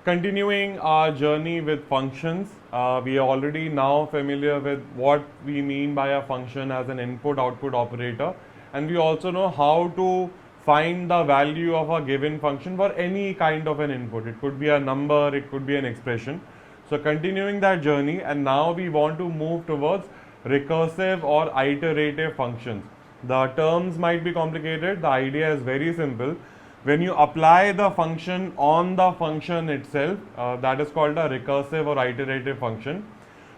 Continuing our journey with functions, we are already now familiar with what we mean by a function as an input-output operator, and we also know how to find the value of a given function for any kind of an input. It could be a number, it could be an expression. So continuing that journey, and now we want to move towards recursive or iterative functions. The terms might be complicated, the idea is very simple. When you apply the function on the function itself, that is called a recursive or iterative function.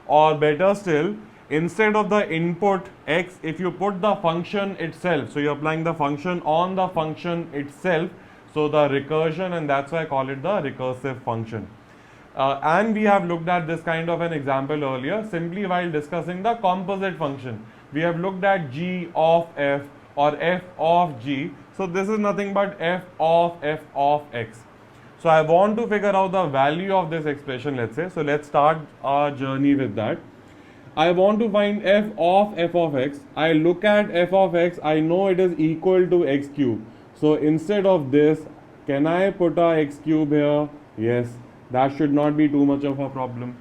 Or better still, instead of the input x, if you put the function itself, so you're applying the function on the function itself, so the recursion, and that's why I call it the recursive function. And we have looked at this kind of an example earlier, simply while discussing the composite function. We have looked at g of f or f of g. So this is nothing but f of x. So I want to figure out the value of this expression, let's say. So let's start our journey with that. I want to find f of x. I look at f of x, I know it is equal to x cube. So instead of this, can I put a x cube here? Yes, that should not be too much of a problem.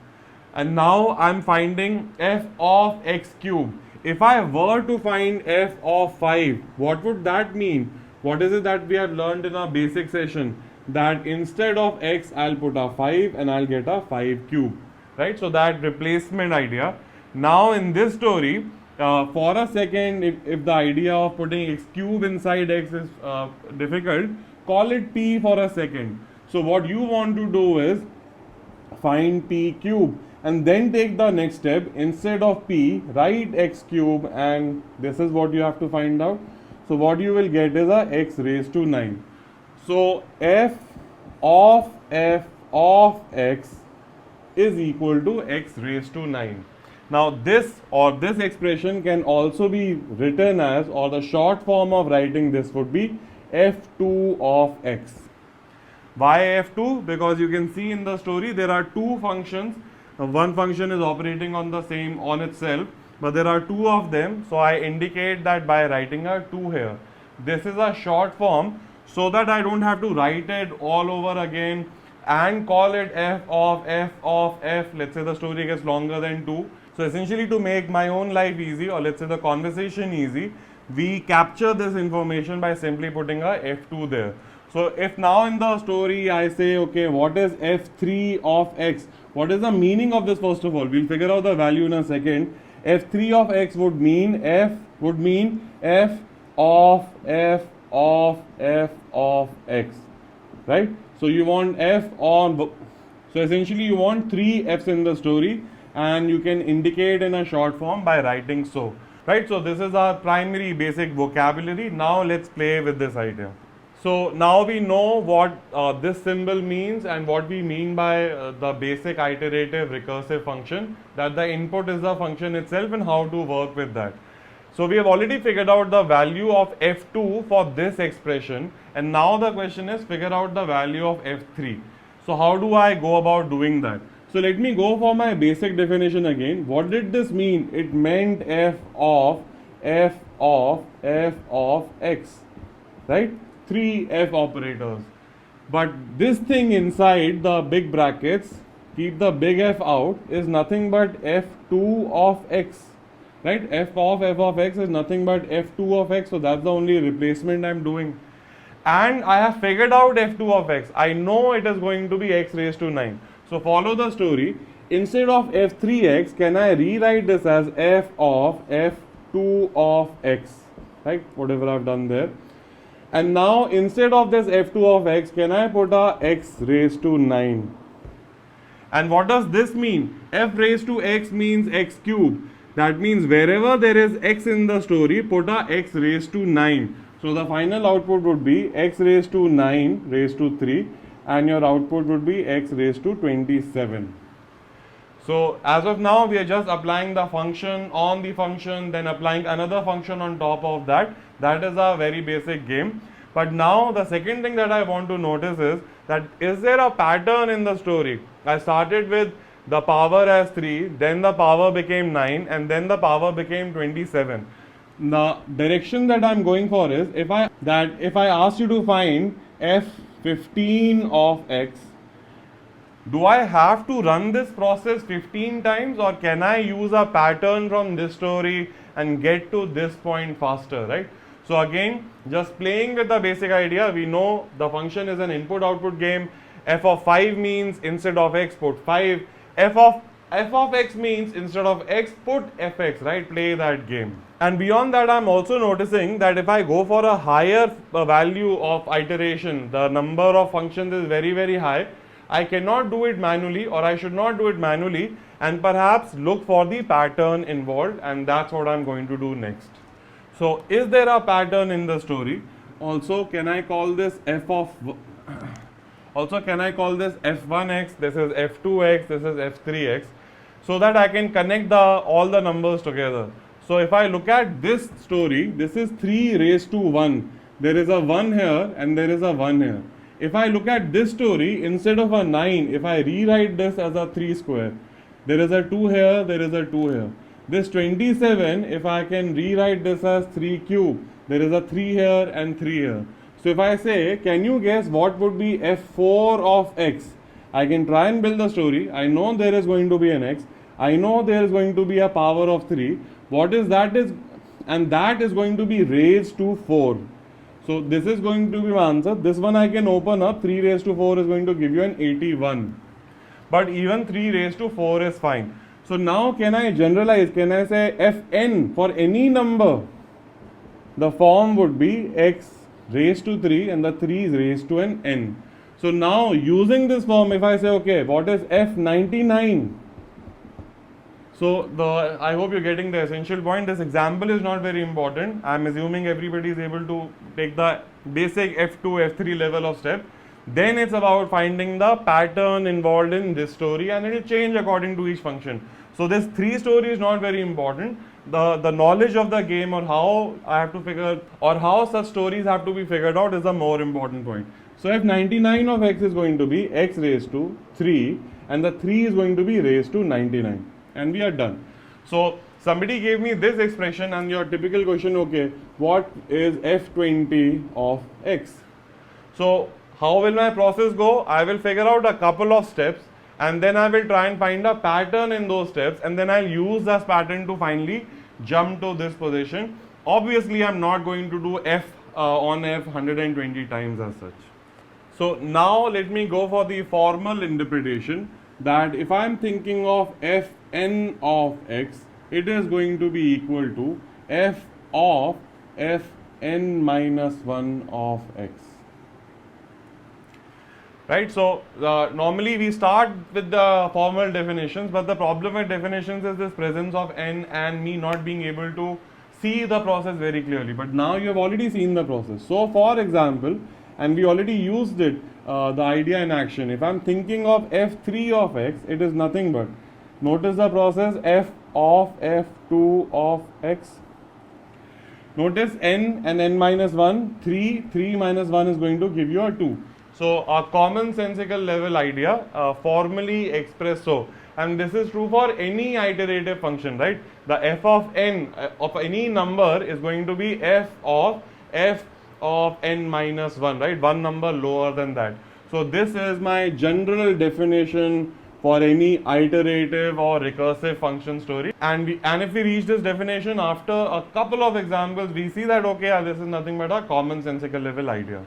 And now I'm finding f of x cube. If I were to find f of 5, what would that mean? What is it that we have learned in our basic session? That instead of x, I'll put a 5 and I'll get a 5 cube, right? So that replacement idea. Now in this story, for a second, if the idea of putting x cube inside x is difficult, call it p for a second. So what you want to do is find p cube and then take the next step. Instead of p, write x cube, and this is what you have to find out. So what you will get is a x raised to 9. So f of x is equal to x raised to 9. Now this expression can also be written as, or the short form of writing this would be f2 of x. Why f2? Because you can see in the story there are two functions. One function is operating on itself, but there are two of them. So I indicate that by writing a 2 here. This is a short form so that I don't have to write it all over again and call it f of f. Let's say the story gets longer than 2. So essentially, to make my own life easy, or let's say the conversation easy, we capture this information by simply putting a f2 there. So if now in the story I say, okay, what is f3 of x? What is the meaning of this first of all? We'll figure out the value in a second. f3 of x would mean f of x, right? So you want f on, so essentially you want 3 f's in the story, and you can indicate in a short form by writing so, right? So this is our primary basic vocabulary. Now let's play with this idea. So now we know what this symbol means and what we mean by the basic iterative recursive function, that the input is the function itself and how to work with that. So we have already figured out the value of f2 for this expression, and now the question is figure out the value of f3. So how do I go about doing that? So let me go for my basic definition again. What did this mean? It meant f of x, right? 3 f operators. But this thing inside the big brackets, keep the big f out, is nothing but f2 of x, right? f of x is nothing but f2 of x. So that's the only replacement I'm doing. And I have figured out f2 of x. I know it is going to be x raised to 9. So follow the story. Instead of f3x, can I rewrite this as f of f2 of x, right? Whatever I've done there. And now instead of this f2 of x, can I put a x raised to 9? And what does this mean? F raised to x means x cube. That means wherever there is x in the story, put a x raised to 9. So the final output would be x raised to 9 raised to 3, and your output would be x raised to 27. So as of now, we are just applying the function on the function, then applying another function on top of that. That is a very basic game. But now the second thing that I want to notice is there a pattern in the story? I started with the power as 3, then the power became 9, and then the power became 27. The direction that I'm going for is, if I asked you to find f15 of x, do I have to run this process 15 times, or can I use a pattern from this story and get to this point faster, right? So again, just playing with the basic idea, we know the function is an input output game. F of 5 means instead of x put 5. F of x means instead of x put fx, right? Play that game. And beyond that, I'm also noticing that if I go for a higher value of iteration, the number of functions is very, very high. I cannot do it manually, or I should not do it manually, and perhaps look for the pattern involved, and that's what I'm going to do next. So is there a pattern in the story? Also, can I call this f of also can I call this f1x, this is f2x, this is f3x, so that I can connect all the numbers together. So if I look at this story, this is 3 raised to 1. There is a 1 here and there is a 1 here. If I look at this story, instead of a 9, if I rewrite this as a 3 square, there is a 2 here, there is a 2 here. This 27, if I can rewrite this as 3 cube, there is a 3 here and 3 here. So if I say, can you guess what would be f4 of x? I can try and build the story. I know there is going to be an x. I know there is going to be a power of 3. What is that is, and that is going to be raised to 4. So this is going to be my answer. This one I can open up. 3 raised to 4 is going to give you an 81. But even 3 raised to 4 is fine. So now can I generalize? Can I say fn for any number? The form would be x raised to 3 and the 3 is raised to an n. So now using this form, if I say, okay, what is f99? So I hope you're getting the essential point. This example is not very important. I'm assuming everybody is able to take the basic F2, F3 level of step. Then it's about finding the pattern involved in this story, and it will change according to each function. So this 3 story is not very important. The knowledge of the game, or how I have to figure, or how such stories have to be figured out, is the more important point. So f99 of x is going to be x raised to 3, and the 3 is going to be raised to 99. And we are done. So somebody gave me this expression, and your typical question, okay, what is f20 of x? So how will my process go? I will figure out a couple of steps, and then I will try and find a pattern in those steps, and then I'll use this pattern to finally jump to this position. Obviously, I'm not going to do f on f 120 times as such. So now let me go for the formal interpretation, that if I'm thinking of fn of x, it is going to be equal to f of fn minus 1 of x. Right, so normally we start with the formal definitions, but the problem with definitions is this presence of n and me not being able to see the process very clearly. But now you have already seen the process. So for example, and we already used it, the idea in action. If I'm thinking of f3 of x, it is nothing but, notice the process, f of f2 of x. Notice n and n minus 1, 3 minus 1 is going to give you a 2. So a commonsensical level idea, formally expressed so, and this is true for any iterative function, right? The f of n of any number is going to be f of n minus 1, right? One number lower than that. So this is my general definition for any iterative or recursive function story. And if we reach this definition after a couple of examples, we see that okay, this is nothing but a commonsensical level idea.